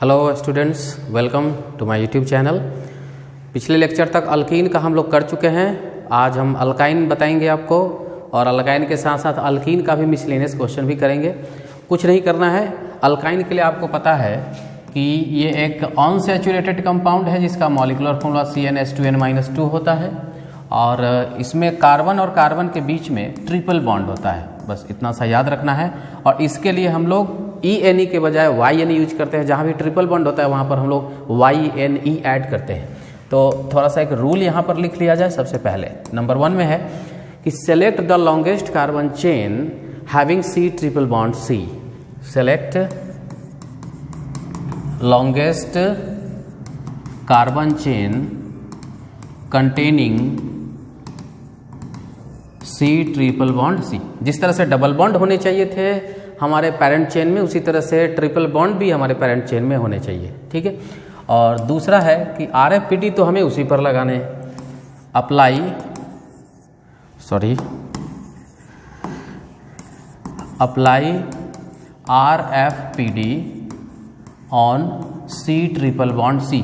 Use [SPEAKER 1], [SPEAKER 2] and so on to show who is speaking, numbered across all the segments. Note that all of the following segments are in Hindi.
[SPEAKER 1] Hello students, welcome to my YouTube channel. पिछले लेक्चर तक अल्कीन का हम लोग कर चुके हैं। आज हम अल्काइन बताएंगे आपको, और अल्काइन के साथ साथ अल्कीन का भी मिसलेनियस क्वेश्चन भी करेंगे। कुछ नहीं करना है। अल्काइन के लिए आपको पता है कि ये एक अनसैचुरेटेड कंपाउंड है जिसका मॉलिक्यूलर फॉर्मूला CnH2n-2 होता है, और इसमें कार्बन और कार्बन के बीच में ट्रिपल बॉन्ड होता है। बस इतना सा याद रखना है। और इसके लिए हम लोग ENE के बजाय YNE यूज करते हैं। जहाँ भी ट्रिपल बॉन्ड होता है वहाँ पर हम लोग YNE ऐड करते हैं। तो थोड़ा सा एक रूल यहाँ पर लिख लिया जाए। सबसे पहले नंबर 1 में है कि select the longest carbon chain having C triple bond C। Select longest carbon chain containing C triple bond C। जिस तरह से डबल बॉन्ड होने चाहिए थे हमारे पेरेंट चेन में, उसी तरह से ट्रिपल बॉन्ड भी हमारे पेरेंट चेन में होने चाहिए। ठीक है। और दूसरा है कि RFPD तो हमें उसी पर लगाने हैं। Apply RFPD on C triple bond C।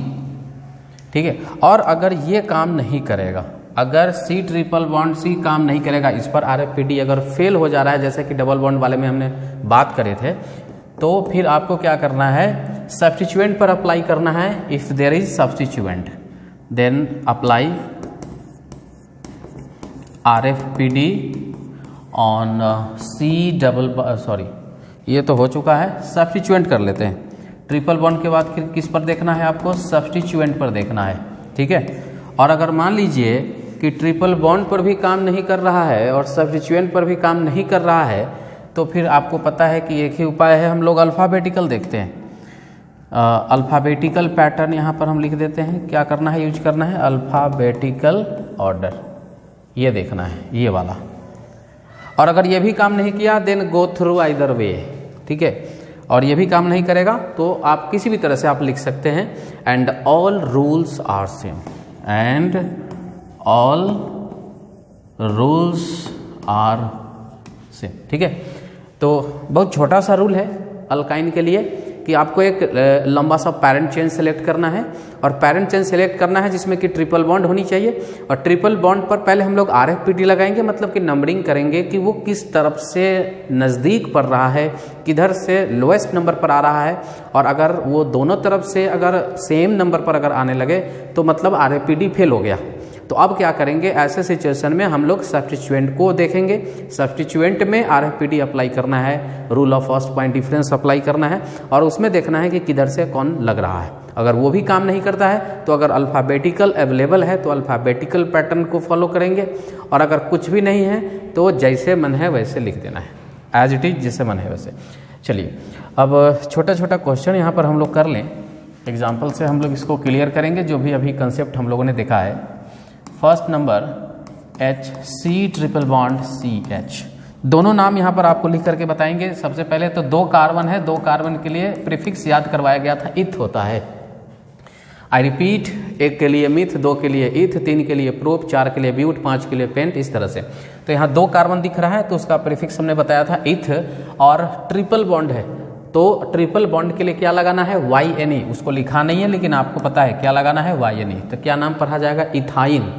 [SPEAKER 1] ठीक है। और अगर ये काम नहीं करेगा, अगर C ट्रिपल बॉन्ड C काम नहीं करेगा, इस पर RFPD अगर फेल हो जा रहा है, जैसे कि डबल बॉन्ड वाले में हमने बात करे थे, तो फिर आपको क्या करना है, सब्स्टिट्यूएंट पर अप्लाई करना है। If there is substituent then apply RFPD on ये तो हो चुका है। सब्स्टिट्यूएंट कर लेते हैं। ट्रिपल बॉन्ड के बाद किस पर देखना है आपको, सब्स्टिट्यूएंट पर देखना है। ठीक है। और अगर मान लीजिए कि ट्रिपल बॉन्ड पर भी काम नहीं कर रहा है और सब्स्टिट्यूएंट पर भी काम नहीं कर रहा है, तो फिर आपको पता है कि एक ही उपाय है, हम लोग अल्फ़ाबेटिकल देखते हैं। अल्फ़ाबेटिकल पैटर्न यहाँ पर हम लिख देते हैं। क्या करना है, यूज करना है अल्फ़ाबेटिकल ऑर्डर। ये देखना है, ये वाला। और अगर ये भी काम नहीं किया then go through either way. ठीक है। और ये भी काम नहीं करेगा तो आप किसी भी तरह से आप लिख सकते हैं and all rules are same. And all rules are same. ठीक है। तो बहुत छोटा सा रूल है अल्काइन के लिए कि आपको एक लंबा सा पैरेंट चेन सेलेक्ट करना है, और पैरेंट चेन सेलेक्ट करना है जिसमें कि ट्रिपल बॉन्ड होनी चाहिए। और ट्रिपल बॉन्ड पर पहले हम लोग RFPD लगाएंगे, मतलब कि नंबरिंग करेंगे कि वो किस तरफ से नज़दीक पड़ रहा है, किधर से लोएस्ट नंबर पर आ रहा है। और अगर वो दोनों तरफ से अगर सेम नंबर पर अगर आने लगे तो मतलब RFPD फेल हो गया। तो अब क्या करेंगे, ऐसे सिचुएशन में हम लोग सब्स्टिट्यूएंट को देखेंगे। सब्स्टिट्यूएंट में RFPD अप्लाई करना है, rule of first point difference apply करना है, और उसमें देखना है कि किधर से कौन लग रहा है। अगर वो भी काम नहीं करता है तो अगर अल्फ़ाबेटिकल अवेलेबल है तो अल्फ़ाबेटिकल पैटर्न को फॉलो करेंगे, और अगर कुछ भी नहीं है तो जैसे मन है वैसे लिख देना है, एज इट इज, जैसे मन है वैसे। चलिए अब छोटा छोटा क्वेश्चन यहाँ पर हम लोग कर लें। एग्जाम्पल से हम लोग इसको क्लियर करेंगे जो भी अभी कंसेप्ट हम लोगों ने देखा है। First number HC triple bond CH। दोनों नाम यहाँ पर आपको लिख करके बताएंगे। सबसे पहले तो 2 कार्बन है, 2 कार्बन के लिए प्रीफिक्स याद करवाया गया था, इथ होता है। आई रिपीट, 1 के लिए मिथ, 2 के लिए इथ, 3 के लिए प्रोप, 4 के लिए ब्यूट, 5 के लिए पेंट, इस तरह से। तो यहाँ 2 कार्बन दिख रहा है तो उसका प्रीफिक्स हमने बताया था इथ, और ट्रिपल बॉन्ड है तो ट्रिपल बॉन्ड के लिए क्या लगाना है, YNE। उसको लिखा नहीं है लेकिन आपको पता है क्या लगाना है, YNE। तो क्या नाम पढ़ा जाएगा, इथाइन।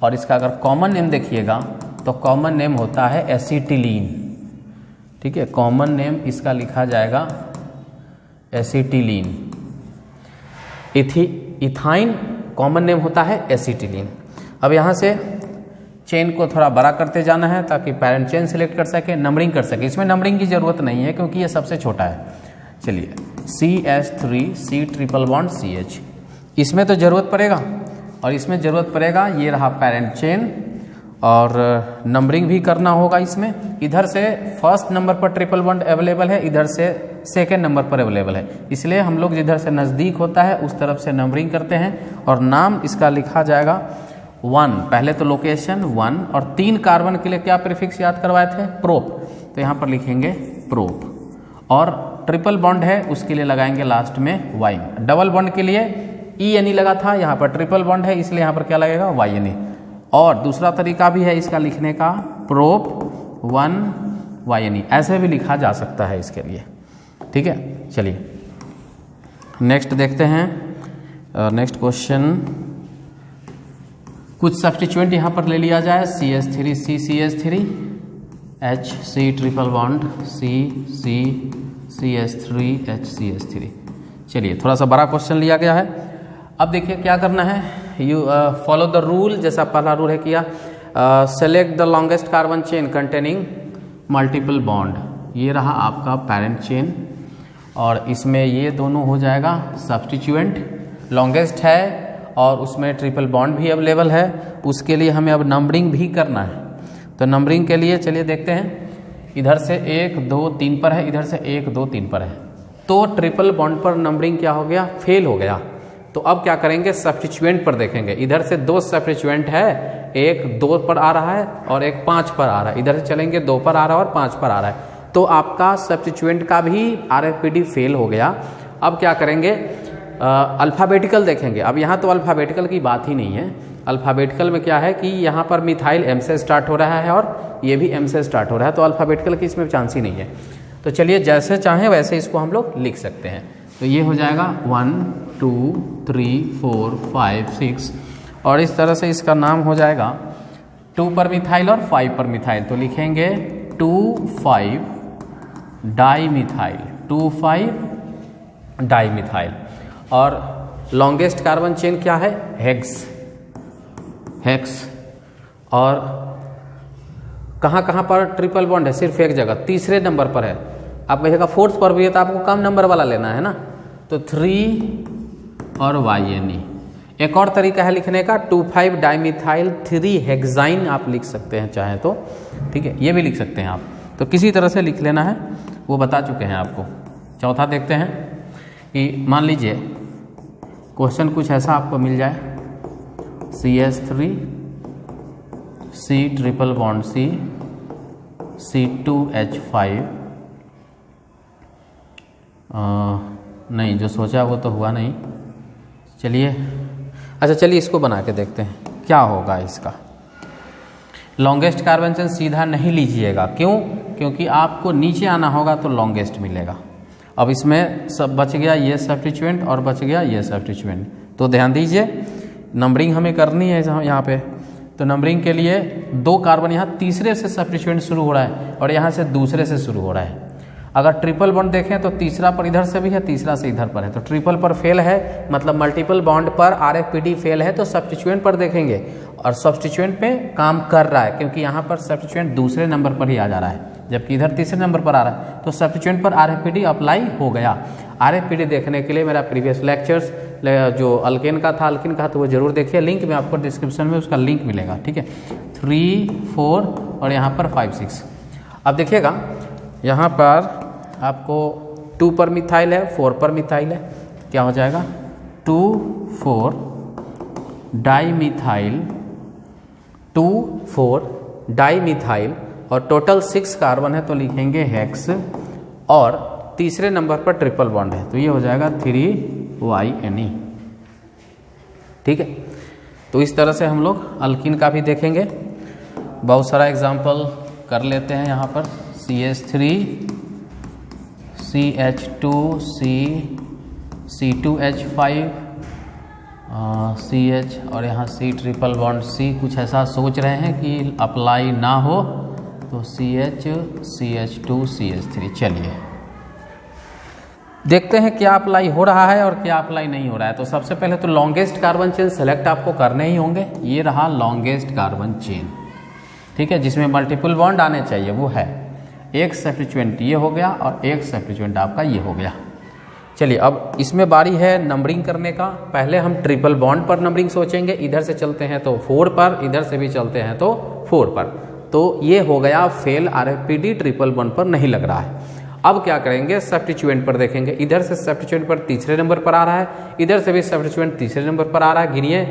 [SPEAKER 1] और इसका अगर कॉमन नेम देखिएगा तो कॉमन नेम होता है एसिटिलीन। ठीक है। कॉमन नेम इसका लिखा जाएगा एसिटिलीन। इथाइन कॉमन नेम होता है एसिटिलीन। अब यहाँ से चेन को थोड़ा बड़ा करते जाना है ताकि पैरेंट चेन सेलेक्ट कर सके, नंबरिंग कर सके। इसमें नंबरिंग की जरूरत नहीं है क्योंकि ये सबसे छोटा है। चलिए CH3 C triple bond CH, इसमें तो जरूरत पड़ेगा और इसमें जरूरत पड़ेगा। ये रहा पैरेंट चेन, और नंबरिंग भी करना होगा इसमें। इधर से फर्स्ट नंबर पर ट्रिपल बॉन्ड अवेलेबल है, इधर से सेकेंड नंबर पर अवेलेबल है, इसलिए हम लोग जिधर से नज़दीक होता है उस तरफ से नंबरिंग करते हैं। और नाम इसका लिखा जाएगा 1। पहले तो लोकेशन 1, और 3 कार्बन के लिए क्या प्रीफिक्स याद करवाए थे, प्रोप। तो यहाँ पर लिखेंगे प्रोप। और ट्रिपल बॉन्ड है उसके लिए लगाएंगे लास्ट में Y। डबल बॉन्ड के लिए ENE लगा था, यहाँ पर ट्रिपल बॉन्ड है इसलिए यहाँ पर क्या लगेगा, YNE। और दूसरा तरीका भी है इसका लिखने का, प्रोप 1 YNE, ऐसे भी लिखा जा सकता है इसके लिए। ठीक है। चलिए नेक्स्ट देखते हैं, नेक्स्ट क्वेश्चन। कुछ सब्स्टिट्यूएंट यहाँ पर ले लिया जाए, CH3 CCH3 H C triple bond C C CH3 HCH3। चलिए थोड़ा सा बड़ा क्वेश्चन लिया गया है। अब देखिए क्या करना है, यू फॉलो द रूल, जैसा पहला रूल है किया, select the longest carbon chain containing multiple bond. ये रहा आपका पेरेंट चेन और इसमें ये दोनों हो जाएगा सब्स्टिट्यूएंट, लॉन्गेस्ट है और उसमें ट्रिपल बॉन्ड भी अवेलेबल है। उसके लिए हमें अब नंबरिंग भी करना है। तो नंबरिंग के लिए चलिए देखते हैं, इधर से 1 2 3 पर है, इधर से 1 2 3 पर है, तो ट्रिपल बॉन्ड पर नंबरिंग क्या हो गया, फेल हो गया। तो अब क्या करेंगे, सब्स्टिट्यूएंट पर देखेंगे। इधर से 2 सब्स्टिट्यूएंट है, एक 2 पर आ रहा है और एक 5 पर आ रहा है। इधर से चलेंगे 2 पर आ रहा है और 5 पर आ रहा है, तो आपका सब्स्टिट्यूएंट का भी RFPD फेल हो गया। अब क्या करेंगे, अल्फ़ाबेटिकल देखेंगे। अब यहाँ तो अल्फ़ाबेटिकल की बात ही नहीं है। अल्फ़ाबेटिकल में क्या है कि यहाँ पर मिथाइल M से स्टार्ट हो रहा है और ये भी M से स्टार्ट हो रहा है, तो अल्फ़ाबेटिकल की इसमें चांस ही नहीं है। तो चलिए जैसे चाहें वैसे इसको हम लोग लिख सकते हैं। तो ये हो जाएगा 1 2 3 4 5 6 और इस तरह से इसका नाम हो जाएगा 2 पर मिथाइल और 5 पर मिथाइल। तो लिखेंगे 2,5 डाईमिथाइल, 2,5 डाईमिथाइल। और लॉन्गेस्ट कार्बन चेन क्या है, हेक्स। और कहाँ कहाँ पर ट्रिपल बॉन्ड है, सिर्फ एक जगह, तीसरे नंबर पर है। आप कहिएगा 4th पर भी है तो आपको कम नंबर वाला लेना है ना, तो 3 और YNE। एक और तरीका है लिखने का, 2,5 डाईमिथाइल 3 हेक्साइन आप लिख सकते हैं चाहे तो, ठीक है, ये भी लिख सकते हैं आप। तो किसी तरह से लिख लेना है, वो बता चुके हैं आपको। चौथा देखते हैं कि मान लीजिए क्वेश्चन कुछ ऐसा आपको मिल जाए, CH3 C triple bond C C2H5, नहीं जो सोचा वो तो हुआ नहीं। चलिए अच्छा, चलिए इसको बना के देखते हैं क्या होगा इसका। लॉन्गेस्ट कार्बन चेन सीधा नहीं लीजिएगा, क्यों, क्योंकि आपको नीचे आना होगा तो लॉन्गेस्ट मिलेगा। अब इसमें सब बच गया ये सब्स्टिट्यूएंट और बच गया ये सब्स्टिट्यूएंट। तो ध्यान दीजिए, नंबरिंग हमें करनी है यहाँ पे। तो नंबरिंग के लिए 2 कार्बन यहाँ तीसरे से सब्स्टिट्यूएंट शुरू हो रहा है और यहाँ से दूसरे से शुरू हो रहा है। अगर ट्रिपल बॉन्ड देखें तो तीसरा पर इधर से भी है, तीसरा से इधर पर है, तो ट्रिपल पर फेल है, मतलब मल्टीपल बॉन्ड पर RFPD फेल है। तो सब्स्टिट्यूएंट पर देखेंगे और सब्स्टिट्यूएंट पे काम कर रहा है, क्योंकि यहाँ पर सब्स्टिट्यूएंट दूसरे नंबर पर ही आ जा रहा है, जबकि इधर तीसरे नंबर पर आ रहा है। तो सब्स्टिट्यूएंट पर RFPD अप्लाई हो गया। RFPD देखने के लिए मेरा प्रीवियस लेक्चर्स जो अल्केन का था, तो वो जरूर देखिए, लिंक में आपको डिस्क्रिप्शन में उसका लिंक मिलेगा, ठीक है। 3 4 और यहाँ पर 5 6। अब देखिएगा यहाँ पर आपको 2 पर मिथाइल है, 4 पर मिथाइल है, क्या हो जाएगा 2 4 डाईमिथाइल, 2 4 डाईमिथाइल और टोटल 6 कार्बन है, तो लिखेंगे हेक्स और तीसरे नंबर पर ट्रिपल बॉन्ड है, तो ये हो जाएगा 3YNE, ठीक है। तो इस तरह से हम लोग अल्कीन का भी देखेंगे। बहुत सारा एग्जाम्पल कर लेते हैं यहाँ पर। CH3 CH2 C2H5 CH और यहाँ C ट्रिपल बॉन्ड C। कुछ ऐसा सोच रहे हैं कि अप्लाई ना हो, तो CH CH2 CH3। चलिए देखते हैं क्या अप्लाई हो रहा है और क्या अप्लाई नहीं हो रहा है। तो सबसे पहले तो लॉन्गेस्ट कार्बन चेन सेलेक्ट आपको करने ही होंगे। ये रहा लॉन्गेस्ट कार्बन चेन, ठीक है, जिसमें मल्टीपल बॉन्ड आने चाहिए, वो है। एक सब्स्टिट्यूएंट ये हो गया और एक सब्स्टिट्यूएंट आपका ये हो गया। चलिए अब इसमें बारी है नंबरिंग करने का। पहले हम ट्रिपल बॉन्ड पर नंबरिंग सोचेंगे। इधर से चलते हैं तो 4 पर, इधर से भी चलते हैं तो 4 पर। तो ये हो गया फेल, RFPD ट्रिपल बॉन्ड पर नहीं लग रहा है। अब क्या करेंगे, सब्स्टिट्यूएंट पर देखेंगे। इधर से सब्स्टिट्यूएंट पर तीसरे नंबर पर आ रहा है, इधर से भी सब्स्टिट्यूएंट तीसरे नंबर पर आ रहा है। गिनिए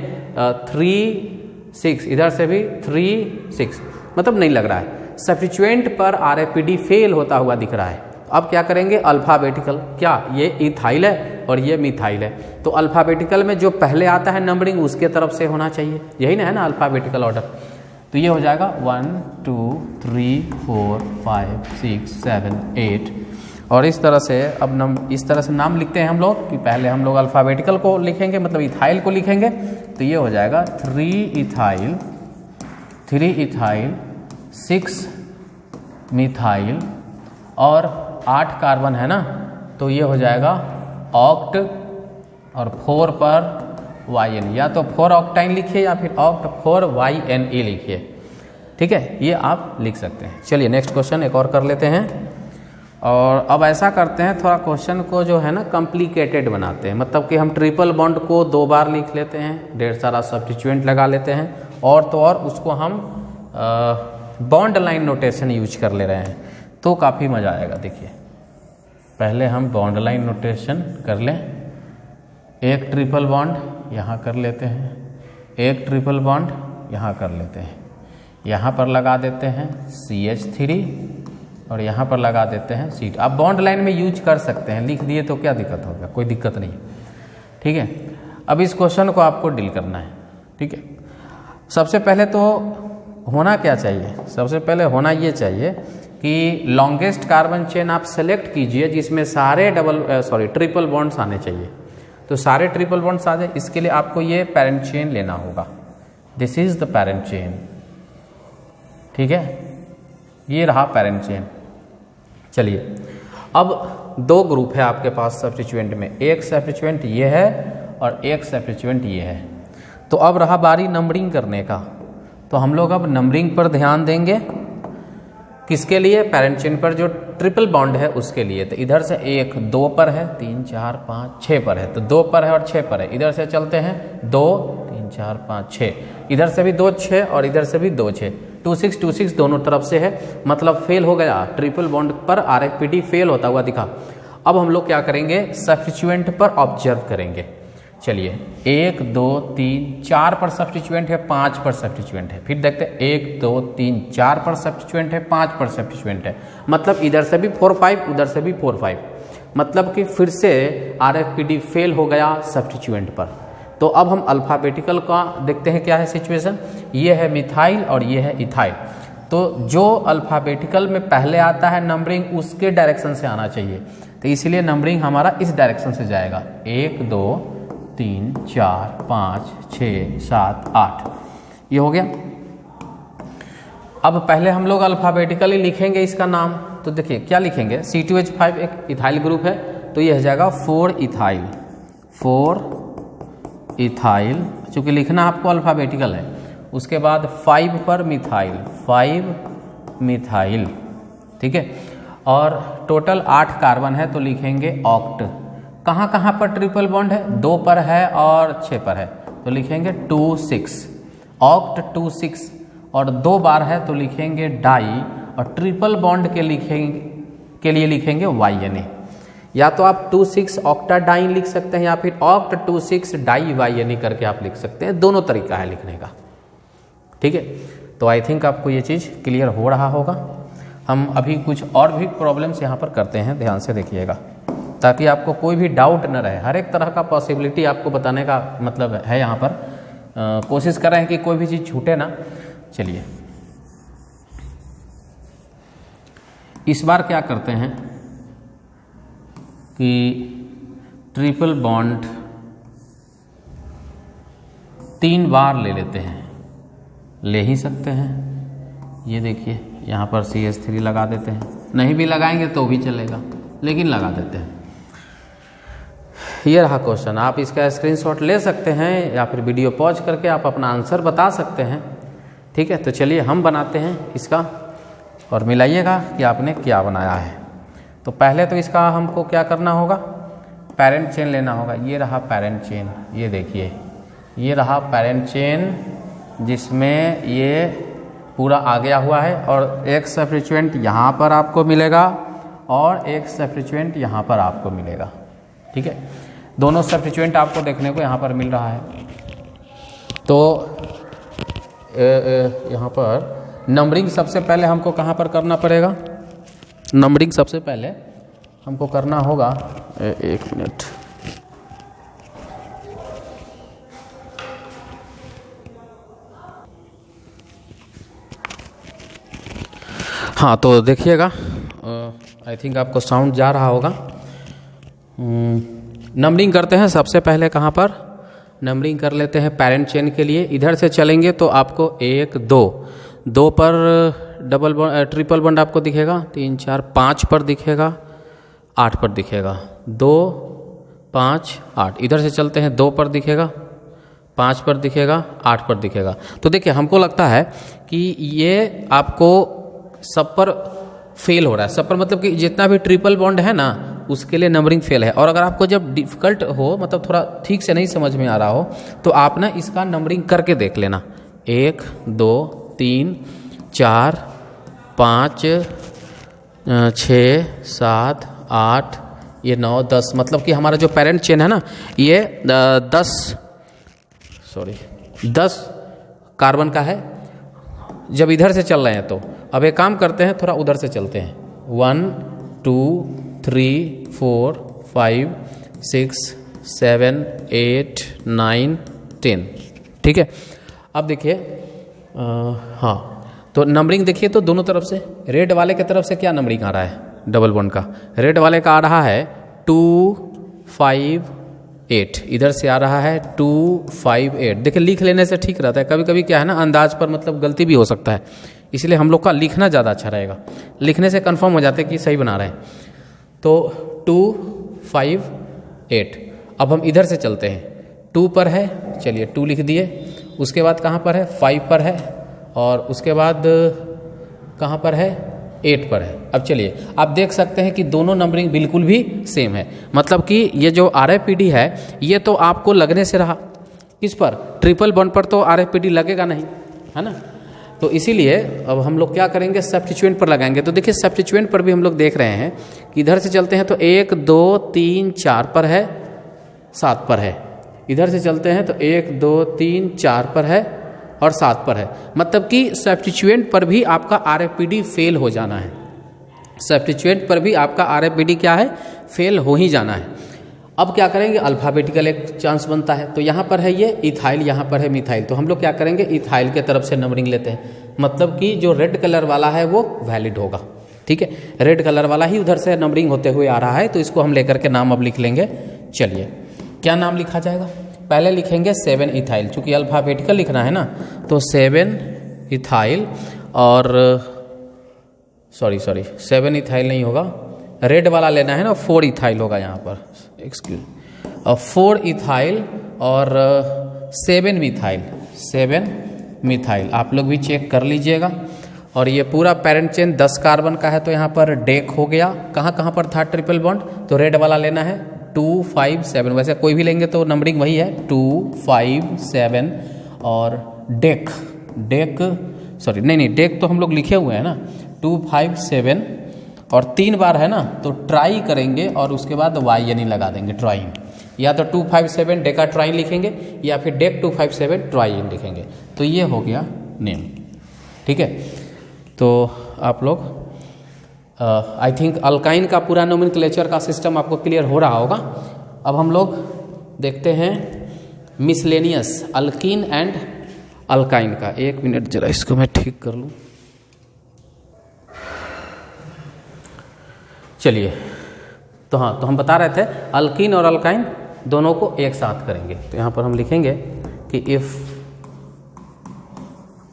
[SPEAKER 1] 3 6, इधर से भी 3 6, मतलब नहीं लग रहा है। सब्स्टिट्यूएंट पर RFPD फेल होता हुआ दिख रहा है। अब क्या करेंगे, अल्फ़ाबेटिकल। क्या ये इथाइल है और ये मिथाइल है, तो अल्फ़ाबेटिकल में जो पहले आता है नंबरिंग उसके तरफ से होना चाहिए, यही ना है ना अल्फ़ाबेटिकल ऑर्डर। तो ये हो जाएगा 1 2 3 4 5 6 7 8 और इस तरह से अब इस तरह से नाम लिखते हैं हम लोग कि पहले हम लोग अल्फ़ाबेटिकल को लिखेंगे, मतलब इथाइल को लिखेंगे, तो ये हो जाएगा 3 इथाइल 6 मिथाइल और 8 कार्बन है ना, तो ये हो जाएगा ऑक्ट और 4 पर YN, या तो 4 ऑक्टाइन लिखिए या फिर ऑक्ट 4 YNE लिखिए। ठीक है, ये आप लिख सकते हैं। चलिए नेक्स्ट क्वेश्चन एक और कर लेते हैं। और अब ऐसा करते हैं, थोड़ा क्वेश्चन को जो है ना कॉम्प्लिकेटेड बनाते हैं, मतलब कि हम ट्रिपल बॉन्ड को 2 बार लिख लेते हैं, ढेर सारा सब्स्टिट्यूएंट लगा लेते हैं, और तो और उसको हम बॉन्ड लाइन नोटेशन यूज कर ले रहे हैं, तो काफ़ी मज़ा आएगा। देखिए पहले हम बॉन्ड लाइन नोटेशन कर लें, एक ट्रिपल बॉन्ड यहाँ कर लेते हैं, एक ट्रिपल बॉन्ड यहाँ कर लेते हैं, यहाँ पर लगा देते हैं CH3 और यहाँ पर लगा देते हैं C2। आप बॉन्ड लाइन में यूज कर सकते हैं, लिख दिए तो क्या दिक्कत होगा, कोई दिक्कत नहीं। ठीक है, अब इस क्वेश्चन को आपको डील करना है। ठीक है, सबसे पहले तो होना क्या चाहिए, सबसे पहले होना ये चाहिए कि लॉन्गेस्ट कार्बन चेन आप सेलेक्ट कीजिए जिसमें सारे ट्रिपल बॉन्ड्स आने चाहिए। तो सारे ट्रिपल बॉन्ड्स आ जाए, इसके लिए आपको ये पैरेंट चेन लेना होगा। This is the parent chain. ठीक है, ये रहा पैरेंट चेन। चलिए अब 2 ग्रुप है आपके पास सब्स्टिट्यूएंट में, एक सब्स्टिट्यूएंट ये है और एक सब्स्टिट्यूएंट ये है। तो अब रहा बारी नंबरिंग करने का, तो हम लोग अब नंबरिंग पर ध्यान देंगे। किसके लिए? पैरेंट चेन पर जो ट्रिपल बॉन्ड है उसके लिए। तो इधर से 1 2 पर है, 3 4 5 6 पर है, तो 2 पर है और 6 पर है। इधर से चलते हैं 2 3 4 5 6, इधर से भी 2 6 और इधर से भी 2 6, 2 6 2 6 दोनों तरफ से है, मतलब फेल हो गया। ट्रिपल बॉन्ड पर RFPD फेल होता हुआ दिखा। अब हम लोग क्या करेंगे, सब्स्टिट्यूएंट पर ऑब्जर्व करेंगे। चलिए 1 2 3 4 पर सब्स्टिट्यूएंट है, 5 पर सब्स्टिट्यूएंट है। फिर देखते हैं 1 2 3 4 पर सब्स्टिट्यूएंट है, 5 पर सब्स्टिट्यूएंट है, मतलब इधर से भी 4 5 उधर से भी 4 5, मतलब कि फिर से RFPD फेल हो गया सब्स्टिट्यूएंट पर। तो अब हम अल्फ़ाबेटिकल का देखते हैं क्या है सिचुएशन। ये है मिथाइल और ये है इथाइल। तो जो अल्फ़ाबेटिकल में पहले आता है नंबरिंग उसके डायरेक्शन से आना चाहिए, तो इसीलिए नंबरिंग हमारा इस डायरेक्शन से जाएगा। 1 2 3 4 5 6 7 8, ये हो गया। अब पहले हम लोग अल्फ़ाबेटिकली लिखेंगे इसका नाम। तो देखिए क्या लिखेंगे, C2H5 एक इथाइल ग्रुप है, तो ये हो जाएगा 4 इथाइल, 4 इथाइल, चूँकि लिखना आपको अल्फ़ाबेटिकल है। उसके बाद 5 पर मिथाइल, 5 मिथाइल। ठीक है, और टोटल 8 कार्बन है, तो लिखेंगे ऑक्ट। कहाँ कहाँ पर ट्रिपल बॉन्ड है, 2 पर है और 6 पर है, तो लिखेंगे 2 6, ऑक्ट 2 6, और 2 बार है तो लिखेंगे डाई, और ट्रिपल बॉन्ड के लिए लिखेंगे YNA। या तो आप 2 6 ऑक्टाडाइन लिख सकते हैं या फिर ऑक्ट 2 6 डाई YNA करके आप लिख सकते हैं, दोनों तरीका है लिखने का। ठीक है, तो आई थिंक आपको ये चीज़ क्लियर हो रहा होगा। हम अभी कुछ और भी प्रॉब्लम्स यहाँ पर करते हैं, ध्यान से देखिएगा, ताकि आपको कोई भी डाउट न रहे। हर एक तरह का पॉसिबिलिटी आपको बताने का मतलब है यहाँ पर। कोशिश कर रहे हैं कि कोई भी चीज़ छूटे ना। चलिए इस बार क्या करते हैं कि ट्रिपल बॉन्ड 3 बार ले लेते हैं, ले ही सकते हैं। ये देखिए यहाँ पर CH3 लगा देते हैं, नहीं भी लगाएंगे तो भी चलेगा, लेकिन लगा देते हैं। ये रहा क्वेश्चन, आप इसका स्क्रीनशॉट ले सकते हैं या फिर वीडियो पॉज करके आप अपना आंसर बता सकते हैं। ठीक है, तो चलिए हम बनाते हैं इसका और मिलाइएगा कि आपने क्या बनाया है। तो पहले तो इसका हमको क्या करना होगा, पैरेंट चेन लेना होगा। ये रहा पैरेंट चेन, ये देखिए ये रहा पैरेंट चेन जिसमें ये पूरा आ गया हुआ है, और एक सब्स्टिट्यूएंट यहाँ पर आपको मिलेगा और एक सब्स्टिट्यूएंट यहाँ पर आपको मिलेगा। ठीक है, दोनों सब्स्टिट्यूएंट आपको देखने को यहाँ पर मिल रहा है। तो यहाँ पर नंबरिंग सबसे पहले हमको कहाँ पर करना पड़ेगा, नंबरिंग सबसे पहले हमको करना होगा, 1 मिनट, हाँ तो देखिएगा आई थिंक आपको साउंड जा रहा होगा। नंबरिंग करते हैं सबसे पहले कहाँ पर नंबरिंग कर लेते हैं पैरेंट चेन के लिए। इधर से चलेंगे तो आपको 1 2 पर डबल बॉन्ड ट्रिपल बॉन्ड आपको दिखेगा, 3 4 5 पर दिखेगा, 8 पर दिखेगा, 2 5 8। इधर से चलते हैं 2 पर दिखेगा, 5 पर दिखेगा, 8 पर दिखेगा। तो देखिए हमको लगता है कि ये आपको सब पर फेल हो रहा है। सब पर मतलब कि जितना भी ट्रिपल बॉन्ड है ना उसके लिए नंबरिंग फेल है। और अगर आपको जब डिफ़िकल्ट हो, मतलब थोड़ा ठीक से नहीं समझ में आ रहा हो, तो आप ना इसका नंबरिंग करके देख लेना। 1 2 3 4 5 6 7 8 ये 9 10, मतलब कि हमारा जो पेरेंट चेन है ना ये 10 कार्बन का है जब इधर से चल रहे हैं। तो अब एक काम करते हैं, थोड़ा उधर से चलते हैं। 1 2 3 4 5 6 7 8 9 10, ठीक है। अब देखिए हाँ, तो नंबरिंग देखिए तो दोनों तरफ से रेड वाले की तरफ से क्या नंबरिंग आ रहा है डबल बॉन्ड का। रेड वाले का आ रहा है 2 5 8, इधर से आ रहा है 2 5 8। देखिए लिख लेने से ठीक रहता है। कभी कभी क्या है ना अंदाज पर मतलब गलती भी हो सकता है, इसलिए हम लोग का लिखना ज़्यादा अच्छा रहेगा। लिखने से कंफर्म हो जाते हैं कि सही बना रहे हैं। तो 2 5 8। अब हम इधर से चलते हैं, 2 पर है, चलिए 2 लिख दिए। उसके बाद कहाँ पर है 5 पर है, और उसके बाद कहाँ पर है 8 पर है। अब चलिए आप देख सकते हैं कि दोनों नंबरिंग बिल्कुल भी सेम है। मतलब कि ये जो RFPD है ये तो आपको लगने से रहा, किस पर ट्रिपल बॉन्ड पर तो RFPD लगेगा नहीं, है ना। तो इसीलिए अब हम लोग क्या करेंगे सब्स्टिट्यूएंट पर लगाएंगे। तो देखिए सब्स्टिट्यूएंट पर भी हम लोग देख रहे हैं कि इधर से चलते हैं तो 1 2 3 4 पर है, 7 पर है। इधर से चलते हैं तो 1 2 3 4 पर है और 7 पर है। मतलब कि सब्स्टिट्यूएंट पर भी आपका RFPD फेल हो जाना है। सब्स्टिट्यूएंट पर भी आपका RFPD क्या है फेल हो ही जाना है। अब क्या करेंगे अल्फ़ाबेटिकल एक चांस बनता है। तो यहाँ पर है ये इथाइल, यहाँ पर है मिथाइल। तो हम लोग क्या करेंगे इथाइल के तरफ से नंबरिंग लेते हैं। मतलब कि जो रेड कलर वाला है वो वैलिड होगा, ठीक है। रेड कलर वाला ही उधर से नंबरिंग होते हुए आ रहा है, तो इसको हम लेकर के नाम अब लिख लेंगे। चलिए क्या नाम लिखा जाएगा, पहले लिखेंगे 7 इथाइल। चूँकि अल्फ़ाबेटिकल लिखना है ना तो 7 इथाइल, और सॉरी 7 इथाइल नहीं होगा, रेड वाला लेना है ना, 4 इथाइल होगा यहाँ पर, एक्सक्यूज। 4 इथाइल और 7 मिथाइल आप लोग भी चेक कर लीजिएगा। और ये पूरा पेरेंट चेन 10 कार्बन का है, तो यहाँ पर डेक हो गया। कहाँ पर था ट्रिपल बॉन्ड, तो रेड वाला लेना है 2 5 7। वैसे कोई भी लेंगे तो नंबरिंग वही है 2 5 7। और डेक तो हम लोग लिखे हुए हैं ना 2 5 7, और 3 बार है ना तो ट्राई करेंगे और उसके बाद वाई यानी लगा देंगे ट्राइन। या तो 2 5 7 डेका ट्राइन लिखेंगे या फिर डेक 2 5 7 ट्राइन लिखेंगे। तो ये हो गया नेम, ठीक है। तो आप लोग आई थिंक अल्काइन का पूरा नोमेनक्लेचर का सिस्टम आपको क्लियर हो रहा होगा। अब हम लोग देखते हैं मिसलेनियस अल्कीन एंड अल्काइन का। 1 मिनट जरा इसको मैं ठीक कर लूँ। चलिए तो हाँ, तो हम बता रहे थे अल्कीन और अल्काइन दोनों को एक साथ करेंगे। तो यहाँ पर हम लिखेंगे कि if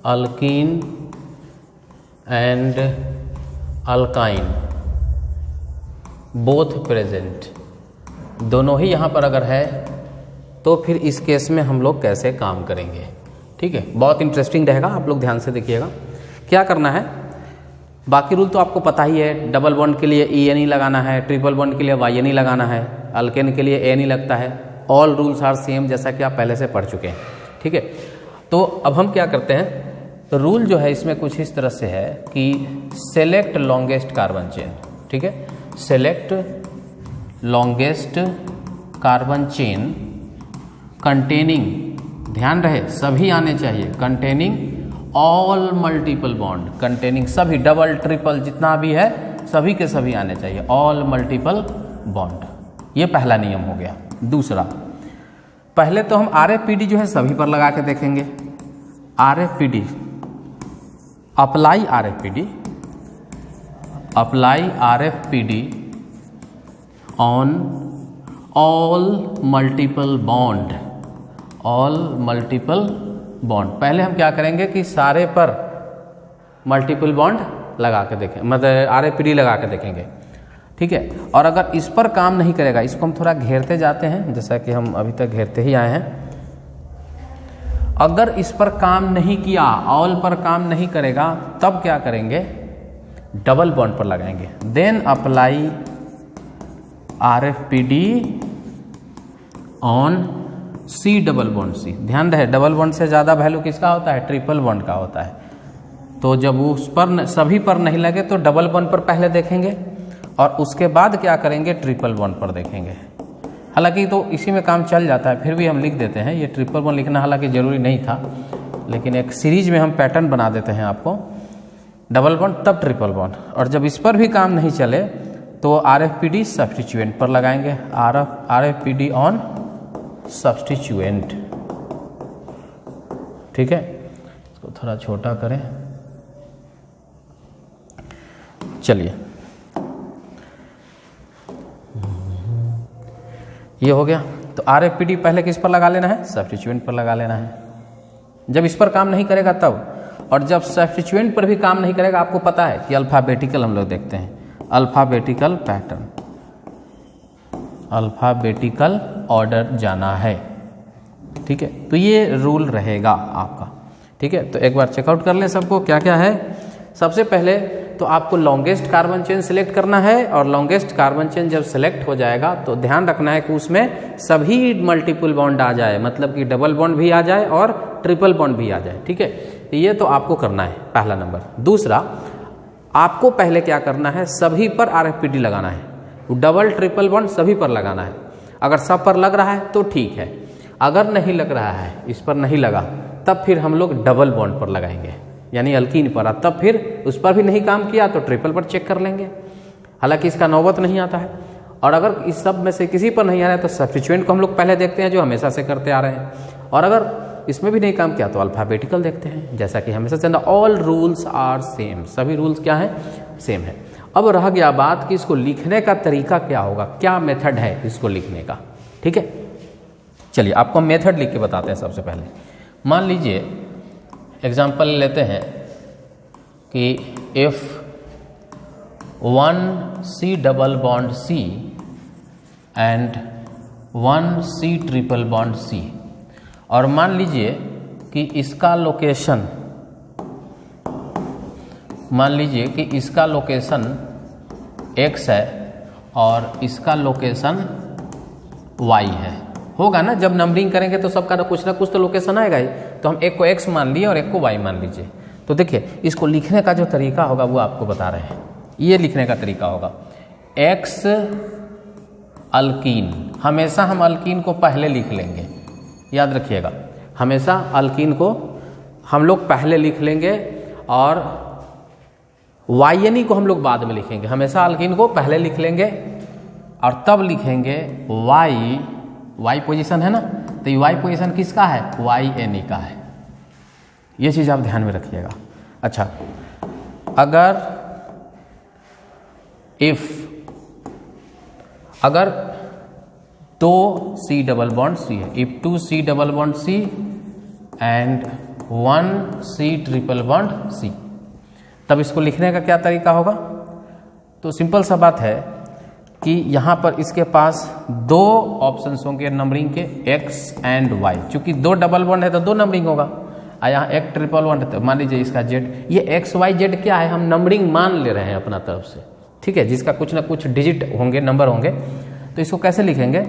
[SPEAKER 1] alkyne and alkyne both present, दोनों ही यहाँ पर अगर है तो फिर इस केस में हम लोग कैसे काम करेंगे, ठीक है। बहुत इंटरेस्टिंग रहेगा, आप लोग ध्यान से देखिएगा। क्या करना है, बाकी रूल तो आपको पता ही है। डबल बॉन्ड के लिए ई एन ई लगाना है, ट्रिपल बॉन्ड के लिए वाई एन ई लगाना है, अल्केन के लिए एन ई लगता है। ऑल रूल्स आर सेम, जैसा कि आप पहले से पढ़ चुके हैं, ठीक है। तो अब हम क्या करते हैं, तो रूल जो है इसमें कुछ इस तरह से है कि सेलेक्ट लॉन्गेस्ट कार्बन चेन, ठीक है। Select longest carbon chain containing, ध्यान रहे सभी आने चाहिए, containing all multiple bond, containing सभी डबल ट्रिपल जितना भी है सभी के सभी आने चाहिए, ऑल मल्टीपल बॉन्ड। ये पहला नियम हो गया। दूसरा, पहले तो हम RFPD जो है सभी पर लगा के देखेंगे। RFPD, apply RFPD, apply RFPD on all multiple bond, all multiple bond. पहले हम क्या करेंगे कि सारे पर मल्टीपल बॉन्ड लगा के देखें, मतलब RFPD लगा के देखेंगे, ठीक है। और अगर इस पर काम नहीं करेगा, इसको हम थोड़ा घेरते जाते हैं, जैसा कि हम अभी तक घेरते ही आए हैं। अगर इस पर काम नहीं किया, ऑल पर काम नहीं करेगा, तब क्या करेंगे, डबल बॉन्ड पर लगाएंगे। Then apply RFPD on C double bond C। ध्यान रहे डबल बॉन्ड से ज़्यादा वैल्यू किसका होता है, ट्रिपल बॉन्ड का होता है। तो जब उस पर सभी पर नहीं लगे तो डबल बॉन्ड पर पहले देखेंगे और उसके बाद क्या करेंगे, ट्रिपल बॉन्ड पर देखेंगे। हालांकि तो इसी में काम चल जाता है, फिर भी हम लिख देते हैं। ये ट्रिपल बॉन्ड लिखना हालांकि ज़रूरी नहीं था, लेकिन एक सीरीज में हम पैटर्न बना देते हैं आपको, डबल बॉन्ड तब ट्रिपल बॉन्ड। और जब इस पर भी काम नहीं चले तो RFPD सब्स्टिट्यूएंट पर लगाएंगे, RFPD ऑन सब्स्टिट्यूएंट, ठीक है। इसको थोड़ा छोटा करें, चलिए ये हो गया। तो RFPD पहले किस पर लगा लेना है, सब्स्टिट्यूएंट पर लगा लेना है। जब इस पर काम नहीं करेगा तब, और जब सब्स्टिट्यूएंट पर भी काम नहीं करेगा, आपको पता है कि अल्फ़ाबेटिकल हम लोग देखते हैं, अल्फ़ाबेटिकल पैटर्न, अल्फ़ाबेटिकल ऑर्डर जाना है, ठीक है। तो ये रूल रहेगा आपका, ठीक है। तो एक बार चेकआउट कर लें सबको क्या क्या है। सबसे पहले तो आपको लॉन्गेस्ट कार्बन चेन सिलेक्ट करना है, और लॉन्गेस्ट कार्बन चेन जब सिलेक्ट हो जाएगा तो ध्यान रखना है कि उसमें सभी मल्टीपल बॉन्ड आ जाए, मतलब कि डबल बॉन्ड भी आ जाए और ट्रिपल बॉन्ड भी आ जाए, ठीक है। ये तो आपको करना है, पहला नंबर। दूसरा, आपको पहले क्या करना है, सभी पर RFPD लगाना है, डबल ट्रिपल बॉन्ड सभी पर लगाना है। अगर सब पर लग रहा है तो ठीक है, अगर नहीं लग रहा है, इस पर नहीं लगा, तब फिर हम लोग डबल बॉन्ड पर लगाएंगे, यानी अल्कीन पर। तब फिर उस पर भी नहीं काम किया तो ट्रिपल पर चेक कर लेंगे, हालांकि इसका नौबत नहीं आता है। और अगर इस सब में से किसी पर नहीं आ रहा है तो सब्स्टिट्यूएंट को हम लोग पहले देखते हैं, जो हमेशा से करते आ रहे हैं। और अगर इसमें भी नहीं काम किया तो अल्फ़ाबेटिकल देखते हैं, जैसा कि हमेशा से। ऑल रूल्स आर सेम, सभी रूल्स क्या हैं, सेम है। अब रह गया बात कि इसको लिखने का तरीका क्या होगा, क्या मेथड है इसको लिखने का, ठीक है। चलिए आपको मेथड लिख के बताते हैं। सबसे पहले मान लीजिए एग्जाम्पल लेते हैं कि if 1C double bond C and 1C triple bond C, और मान लीजिए कि इसका लोकेशन, मान लीजिए कि इसका लोकेशन X है और इसका लोकेशन Y है। होगा ना, जब नंबरिंग करेंगे तो सबका कुछ ना कुछ तो लोकेशन आएगा ही। तो हम एक को X मान लिए और एक को Y मान लीजिए। तो देखिए इसको लिखने का जो तरीका होगा वो आपको बता रहे हैं। ये लिखने का तरीका होगा, X अल्कीन, हमेशा हम अल्कीन को पहले लिख लेंगे, याद रखिएगा, हमेशा अल्कीन को हम लोग पहले लिख लेंगे और YN को हम लोग बाद में लिखेंगे। हमेशा अल्कीन को पहले लिख लेंगे और तब लिखेंगे Y पोजीशन है ना, तो Y पोजीशन किसका है, YN का है। ये चीज़ आप ध्यान में रखिएगा। अच्छा, अगर अगर 2C डबल बॉन्ड C है, if 2C double bond C and 1C triple bond C, तब इसको लिखने का क्या तरीका होगा। तो सिंपल सा बात है कि यहाँ पर इसके पास दो ऑप्शंस होंगे नंबरिंग के, X एंड Y। चूंकि दो डबल बॉन्ड है तो दो नंबरिंग होगा, और यहाँ एक ट्रिपल बॉन्ड है तो मान लीजिए इसका Z। ये XYZ क्या है, हम नंबरिंग मान ले रहे हैं अपना तरफ से, ठीक है, जिसका कुछ ना कुछ डिजिट होंगे, नंबर होंगे। तो इसको कैसे लिखेंगे,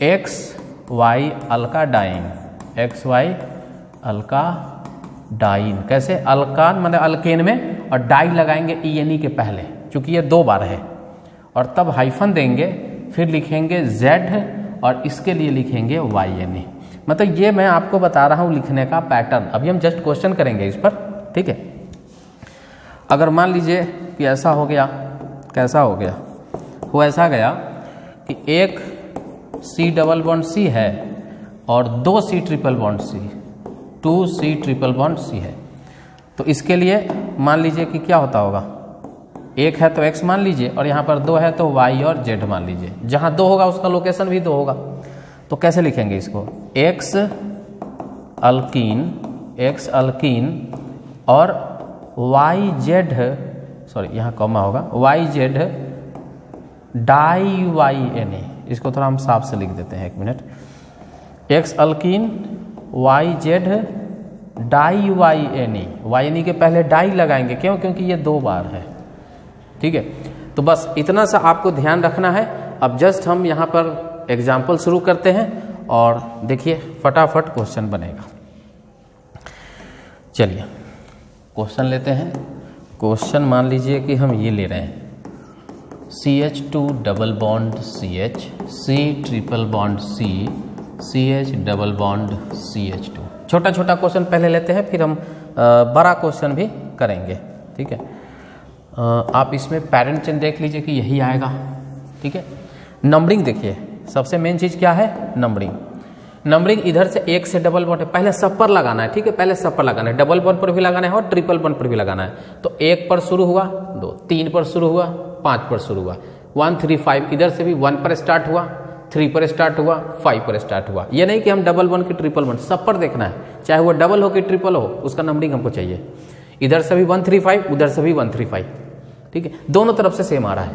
[SPEAKER 1] XY alkadiene, XY alkadiene. कैसे, अल्कान मतलब अल्केन में, और डाई लगाएंगे ENE के पहले, चूंकि ये 2 बार है, और तब हाइफन देंगे, फिर लिखेंगे Z और इसके लिए लिखेंगे YNE। मतलब ये मैं आपको बता रहा हूँ लिखने का पैटर्न। अभी हम जस्ट क्वेश्चन करेंगे इस पर, ठीक है। अगर मान लीजिए कि ऐसा हो गया, कैसा हो गया, वो ऐसा गया कि एक C डबल बॉन्ड C है और 2C triple bond C, 2C triple bond C है। तो इसके लिए मान लीजिए कि क्या होता होगा, एक है तो x मान लीजिए और यहाँ पर 2 है तो y और z मान लीजिए। जहाँ 2 होगा उसका लोकेशन भी 2 होगा। तो कैसे लिखेंगे इसको, x अल्कीन और YZ, सॉरी यहाँ कॉमा होगा, YZ डाईYNA। इसको थोड़ा हम साफ से लिख देते हैं, 1 minute. X alkyne YZ डाईYNA, YNA के पहले डाई लगाएंगे, क्यों? क्योंकि ये 2 बार है। ठीक है, तो बस इतना सा आपको ध्यान रखना है। अब जस्ट हम यहाँ पर एग्जाम्पल शुरू करते हैं और देखिए फटाफट क्वेश्चन बनेगा। चलिए क्वेश्चन लेते हैं। क्वेश्चन मान लीजिए कि हम ये ले रहे हैं CH2 double bond CH, C triple bond C, CH double bond CH2। छोटा छोटा क्वेश्चन पहले लेते हैं, फिर हम बड़ा क्वेश्चन भी करेंगे। ठीक है, आप इसमें पैरेंट चेन देख लीजिए कि यही आएगा। ठीक है, नंबरिंग देखिए, सबसे मेन चीज़ क्या है, नंबरिंग इधर से एक से डबल बॉन्ड है, पहले सब पर लगाना है। ठीक है, पहले सब पर लगाना है, डबल बॉन्ड पर भी लगाना है और ट्रिपल बॉन्ड पर भी लगाना है। तो 1 पर शुरू हुआ, 2, 3 पर शुरू हुआ, 5 पर शुरू हुआ, 1 3 5, इधर से भी 1 पर स्टार्ट हुआ, 3 पर स्टार्ट हुआ, 5 पर स्टार्ट हुआ। ये नहीं कि हम डबल बॉन्ड की ट्रिपल बॉन्ड, सब पर देखना है, चाहे वो डबल हो कि ट्रिपल हो, उसका नंबरिंग हमको चाहिए। इधर से भी 1 3 5, उधर से भी 1 3 5। ठीक है, दोनों तरफ से सेम आ रहा है।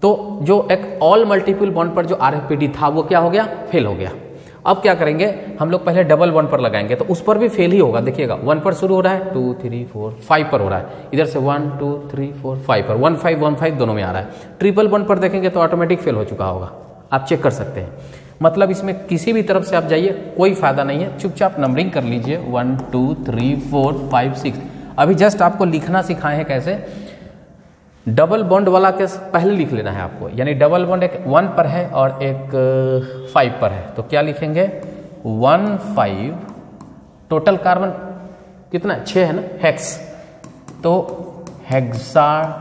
[SPEAKER 1] तो जो एक ऑल मल्टीपल बॉन्ड पर जो RFPD था वो क्या हो गया, फेल हो गया। अब क्या करेंगे, हम लोग पहले डबल बॉन्ड पर लगाएंगे, तो उस पर भी फेल ही होगा। देखिएगा 1 पर शुरू हो रहा है, 2 3 4 5 पर हो रहा है, इधर से 1 2 3 4 5 पर, 1 5 1 5 दोनों में आ रहा है। ट्रिपल बॉन्ड पर देखेंगे तो ऑटोमेटिक फेल हो चुका होगा, आप चेक कर सकते हैं। मतलब इसमें किसी भी तरफ से आप जाइए कोई फायदा नहीं है, चुपचाप नंबरिंग कर लीजिए 1 2 3 4 5 6। अभी जस्ट आपको लिखना सिखाए हैं कैसे, डबल बॉन्ड वाला के पहले लिख लेना है आपको, यानी डबल बॉन्ड एक 1 पर है और एक 5 पर है, तो क्या लिखेंगे 1 5, टोटल कार्बन कितना है, 6 है ना, हेक्स, तो हेक्साडाइन।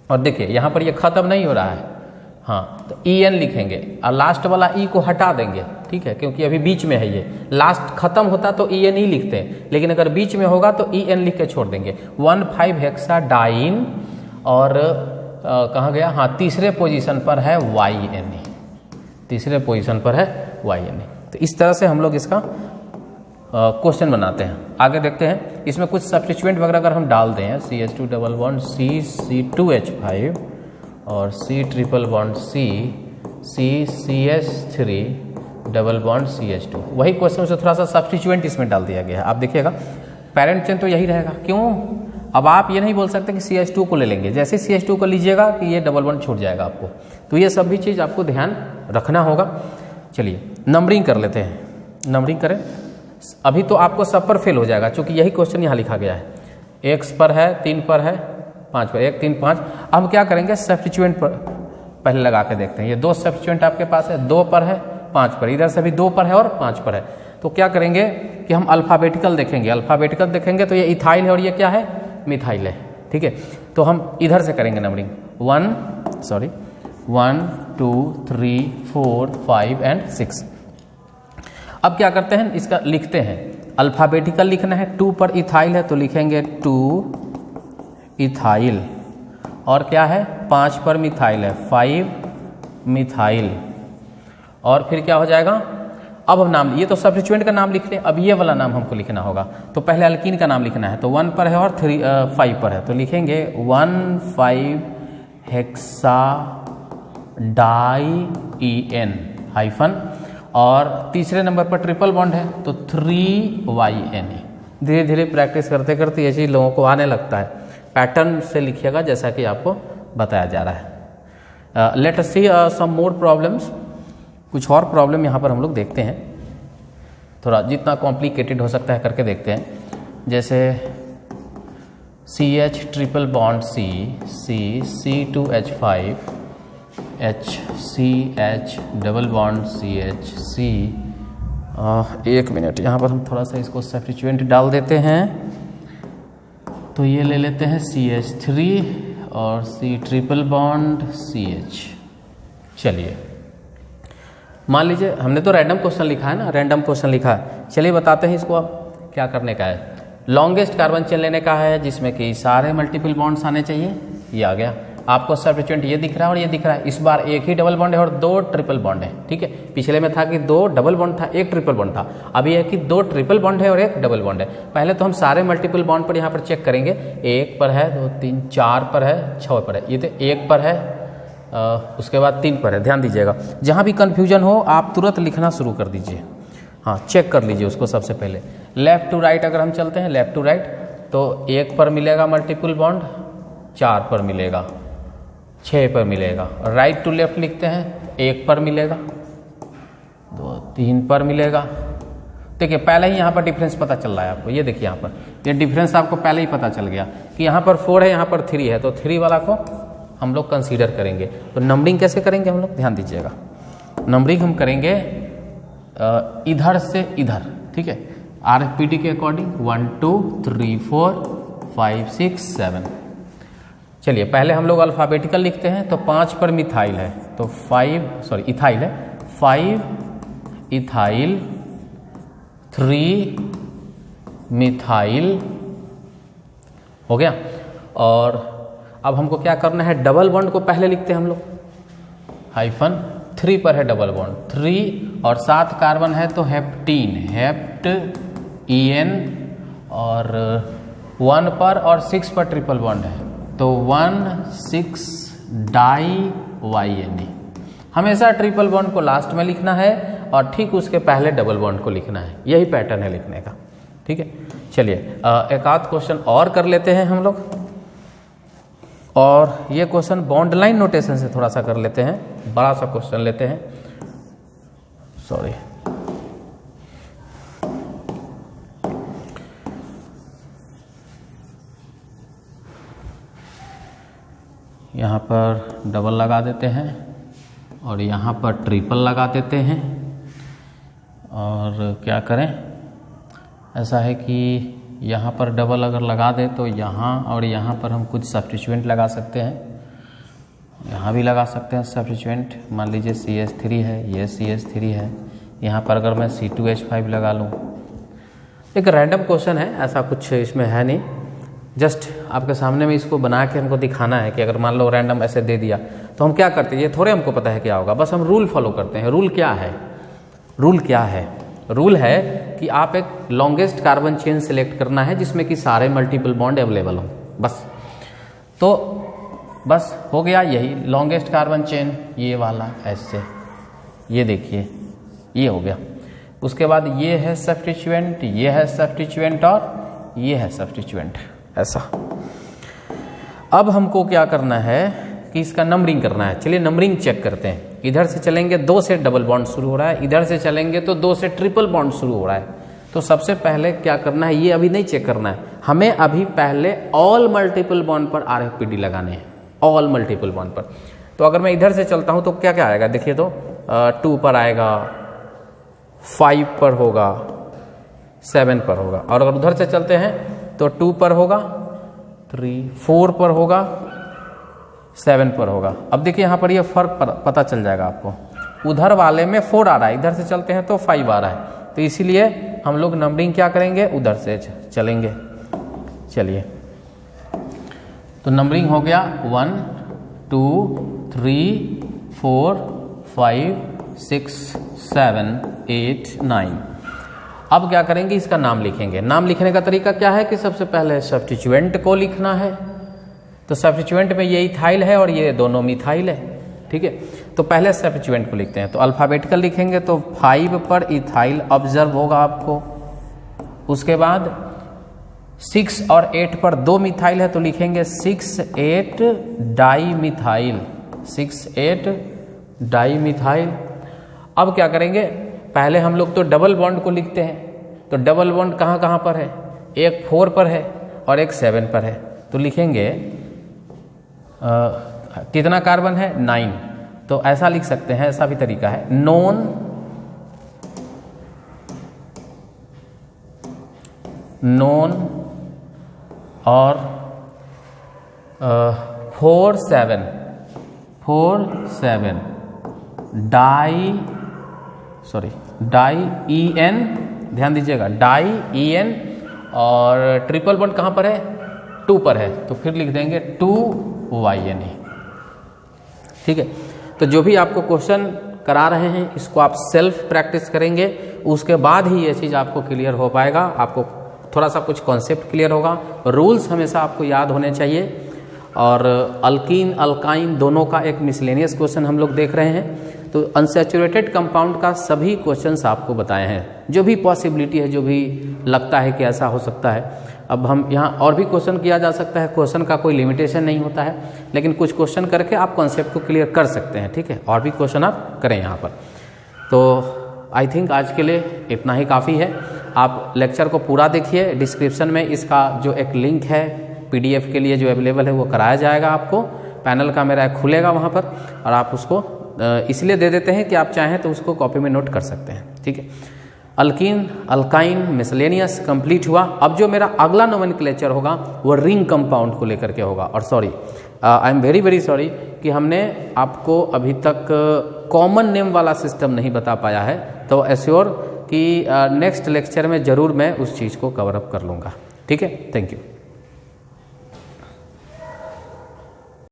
[SPEAKER 1] और देखिए यहाँ पर ये खत्म नहीं हो रहा है, हाँ, तो EN लिखेंगे और लास्ट वाला E को हटा देंगे। ठीक है, क्योंकि अभी बीच में है, ये लास्ट खत्म होता तो EN ही लिखते हैं, लेकिन अगर बीच में होगा तो EN लिख के छोड़ देंगे। 1 5 हेक्साडाइन और कहाँ गया, हाँ, तीसरे पोजीशन पर है YNA, तीसरे पोजीशन पर है YNA। तो इस तरह से हम लोग इसका क्वेश्चन बनाते हैं। आगे देखते हैं, इसमें कुछ सब्स्टिट्यूएंट वगैरह अगर हम डाल दें, CH2 double bond C C2H5 और C triple bond C CH3 double bond CH2, वही क्वेश्चन से थोड़ा सा सब्स्टिट्यूएंट इसमें डाल दिया गया है। आप देखिएगा पैरेंट चेन तो यही रहेगा, क्यों? अब आप ये नहीं बोल सकते कि CH2 को ले लेंगे, जैसे CH2 को लीजिएगा कि ये डबल बॉन्ड छूट जाएगा आपको। तो ये सब भी चीज़ आपको ध्यान रखना होगा। चलिए नंबरिंग कर लेते हैं, नंबरिंग करें। अभी तो आपको सब पर फेल हो जाएगा, क्योंकि यही क्वेश्चन यहाँ लिखा गया है। X पर है, 3 पर है, 5 पर, 1 3 5। अब क्या करेंगे, सब्स्टिट्यूएंट पर पहले लगा के देखते हैं। ये 2 सब्स्टिट्यूएंट आपके पास है, 2 पर है, 5 पर, इधर से भी 2 पर है और 5 पर है। तो क्या करेंगे कि हम अल्फ़ाबेटिकल देखेंगे, अल्फ़ाबेटिकल देखेंगे तो ये इथाइल है और ये क्या है, मिथाइल है। ठीक है, तो हम इधर से करेंगे नंबरिंग, 1 2 3 4 5 एंड 6। अब क्या करते हैं, इसका लिखते हैं, अल्फ़ाबेटिकल लिखना है। 2 पर इथाइल है तो लिखेंगे 2 इथाइल, और क्या है, 5 पर मिथाइल है, 5 मिथाइल। और फिर क्या हो जाएगा, अब हम नाम, ये तो सब्स्टिट्यूएंट का नाम लिख लें, अब ये वाला नाम हमको लिखना होगा। तो पहले अल्कीन का नाम लिखना है, तो 1 पर है और 5 पर है, तो लिखेंगे 1 5 हेक्साडाईन हाइफन, और तीसरे नंबर पर ट्रिपल बॉन्ड है तो 3YNA। धीरे धीरे प्रैक्टिस करते करते ये चीज़ लोगों को आने लगता है। पैटर्न से लिखिएगा जैसा कि आपको बताया जा रहा है। लेट अस सी सम मोर प्रॉब्लम्स, कुछ और प्रॉब्लम यहाँ पर हम लोग देखते हैं, थोड़ा जितना कॉम्प्लिकेटेड हो सकता है करके देखते हैं। जैसे CH triple bond C C2H5 HCH double bond CH C। 1 minute, यहाँ पर हम थोड़ा सा इसको सब्स्टिट्यूएंट डाल देते हैं। तो ये ले लेते हैं CH3 और C ट्रिपल बॉन्ड CH। चलिए मान लीजिए हमने तो रैंडम क्वेश्चन लिखा है ना, रैंडम क्वेश्चन लिखा है। चलिए बताते हैं इसको अब क्या करने का है। लॉन्गेस्ट कार्बन चेन लेने का है जिसमें कि सारे मल्टीपल बॉन्ड्स आने चाहिए। ये आ गया आपको सब्स्टिट्यूएंट, ये दिख रहा है और ये दिख रहा है। इस बार एक ही डबल बॉन्ड है और 2 ट्रिपल बॉन्ड है, ठीक है। पिछले में था कि 2 डबल बॉन्ड था, 1 ट्रिपल बॉन्ड था, अभी है कि 2 ट्रिपल बॉन्ड है और 1 डबल बॉन्ड है। पहले तो हम सारे मल्टीपल बॉन्ड पर यहाँ पर चेक करेंगे। 1 पर है, 2 3 4 पर है, 6 पर है, ये तो 1 पर है, उसके बाद 3 पर है। ध्यान दीजिएगा, जहाँ भी कन्फ्यूजन हो आप तुरंत लिखना शुरू कर दीजिए। हाँ, चेक कर लीजिए उसको सबसे पहले। लेफ्ट टू राइट अगर हम चलते हैं, लेफ्ट टू राइट, तो 1 पर मिलेगा मल्टीपल बॉन्ड, 4 पर मिलेगा, 6 पर मिलेगा। राइट टू लेफ्ट लिखते हैं, 1 पर मिलेगा, 2 3 पर मिलेगा। देखिए पहले ही यहाँ पर डिफरेंस पता चल रहा है आपको, ये देखिए यहाँ पर ये डिफरेंस आपको पहले ही पता चल गया कि यहाँ पर 4 है, यहाँ पर 3 है, तो 3 वाला को हम लोग कंसीडर करेंगे। तो नंबरिंग कैसे करेंगे हम लोग, ध्यान दीजिएगा। नंबरिंग हम करेंगे इधर से इधर, ठीक है, RFPD के अकॉर्डिंग 1 2 3 4 5 6 7। चलिए पहले हम लोग अल्फ़ाबेटिकल लिखते हैं। तो 5 पर मिथाइल है, तो इथाइल है, 5 इथाइल, 3 मिथाइल हो गया। और अब हमको क्या करना है, डबल बॉन्ड को पहले लिखते हैं हम लोग, हाइफन 3 पर है डबल बॉन्ड, 3 और 7 कार्बन है तो हेप्टीन, हेप्ट EN, और 1 पर और 6 पर ट्रिपल बॉन्ड है तो 1 6 डाई YNE। हमेशा ट्रिपल बॉन्ड को लास्ट में लिखना है और ठीक उसके पहले डबल बॉन्ड को लिखना है, यही पैटर्न है लिखने का, ठीक है। चलिए एक आध क्वेश्चन और कर लेते हैं हम लोग, और ये क्वेश्चन बॉन्ड लाइन नोटेशन से थोड़ा सा कर लेते हैं। बड़ा सा क्वेश्चन लेते हैं, सॉरी, यहाँ पर डबल लगा देते हैं और यहाँ पर ट्रिपल लगा देते हैं। और क्या करें, ऐसा है कि यहाँ पर डबल अगर लगा दें तो यहाँ और यहाँ पर हम कुछ सब्स्टिट्यूएंट लगा सकते हैं, यहाँ भी लगा सकते हैं सब्स्टिट्यूएंट। मान लीजिए CH3 है, ये CH3 है, यहाँ पर अगर मैं C2H5 लगा लूँ। एक रैंडम क्वेश्चन है, ऐसा कुछ इसमें है नहीं, जस्ट आपके सामने में इसको बना के हमको दिखाना है कि अगर मान लो रैंडम ऐसे दे दिया तो हम क्या करते हैं, ये थोड़े हमको पता है क्या होगा, बस हम रूल फॉलो करते हैं। रूल क्या है, रूल क्या है, रूल है कि आप एक लॉन्गेस्ट कार्बन चेन सिलेक्ट करना है जिसमें कि सारे मल्टीपल बॉन्ड अवेलेबल हो, बस। तो बस हो गया यही लॉन्गेस्ट कार्बन चेन, ये वाला ऐसे, ये देखिए ये हो गया। उसके बाद ये है सब्स्टिट्यूएंट, ये है सब्स्टिट्यूएंट और ये है सब्स्टिट्यूएंट, ऐसा। अब हमको क्या करना है कि इसका नंबरिंग करना है। चलिए नंबरिंग चेक करते हैं। इधर से चलेंगे 2 से डबल बॉन्ड शुरू हो रहा है, इधर से चलेंगे तो 2 से ट्रिपल बॉन्ड शुरू हो रहा है। तो सबसे पहले क्या करना है, ये अभी नहीं चेक करना है हमें, अभी पहले ऑल मल्टीपल बॉन्ड पर RFPD लगाने हैं, ऑल मल्टीपल बॉन्ड पर। तो अगर मैं इधर से चलता हूं तो क्या क्या आएगा, देखिए तो 2 पर आएगा, 5 पर होगा, 7 पर होगा। और अगर उधर से चलते हैं तो 2 पर होगा, 3 4 पर होगा, 7 पर होगा। अब देखिए यहाँ पर ये फर्क पता चल जाएगा आपको, उधर वाले में 4 आ रहा है, इधर से चलते हैं तो 5 आ रहा है, तो इसीलिए हम लोग नंबरिंग क्या करेंगे, उधर से चलेंगे। चलिए तो नंबरिंग हो गया 1 2 3 4 5 6 7 8 9। अब क्या करेंगे, इसका नाम लिखेंगे। नाम लिखने का तरीका क्या है कि सबसे पहले सब्स्टिट्यूएंट को लिखना है। तो सब्स्टिट्यूएंट में ये इथाइल है और ये दोनों मिथाइल है, ठीक है। तो पहले सब्स्टिट्यूएंट को लिखते हैं, तो अल्फ़ाबेटिकल लिखेंगे तो 5 पर इथाइल ऑब्जर्व होगा आपको। उसके बाद 6 और 8 पर 2 मिथाइल है तो लिखेंगे 6 8 डाई मिथाइल, 6 8 डाई मिथाइल। अब क्या करेंगे, पहले हम लोग तो डबल बॉन्ड को लिखते हैं। तो डबल बॉन्ड कहाँ कहाँ पर है, एक 4 पर है और एक 7 पर है। तो लिखेंगे कितना कार्बन है, 9। तो ऐसा लिख सकते हैं, ऐसा भी तरीका है, नॉन और 4 7 डाई EN, ध्यान दीजिएगा, डाई EN और ट्रिपल बॉन्ड कहाँ पर है, 2 पर है, तो फिर लिख देंगे 2YNA। ठीक है, तो जो भी आपको क्वेश्चन करा रहे हैं इसको आप सेल्फ प्रैक्टिस करेंगे, उसके बाद ही ये चीज़ आपको क्लियर हो पाएगा, आपको थोड़ा सा कुछ कॉन्सेप्ट क्लियर होगा। रूल्स हमेशा आपको याद होने चाहिए। और अल्कीन अल्काइन दोनों का एक मिसलेनियस क्वेश्चन हम लोग देख रहे हैं, तो अनसैचुरेटेड कंपाउंड का सभी क्वेश्चंस आपको बताए हैं, जो भी पॉसिबिलिटी है, जो भी लगता है कि ऐसा हो सकता है। अब हम यहाँ और भी क्वेश्चन किया जा सकता है, क्वेश्चन का कोई लिमिटेशन नहीं होता है, लेकिन कुछ क्वेश्चन करके आप कॉन्सेप्ट को क्लियर कर सकते हैं। ठीक है, और भी क्वेश्चन आप करें यहाँ पर। तो आई थिंक आज के लिए इतना ही काफ़ी है। आप लेक्चर को पूरा देखिए, डिस्क्रिप्शन में इसका जो एक लिंक है PDF के लिए जो अवेलेबल है वो कराया जाएगा आपको, पैनल का मेरा खुलेगा वहाँ पर, और आप उसको इसलिए दे देते हैं कि आप चाहें तो उसको कॉपी में नोट कर सकते हैं। ठीक है, अल्कीन अल्काइन मिसलेनियस कंप्लीट हुआ। अब जो मेरा अगला नोमेनक्लेचर होगा वो रिंग कंपाउंड को लेकर के होगा। और sorry, I am very sorry कि हमने आपको अभी तक कॉमन नेम वाला सिस्टम नहीं बता पाया है, तो एश्योर कि नेक्स्ट लेक्चर में ज़रूर मैं उस चीज़ को कवर अप कर लूँगा। ठीक है, थैंक यू।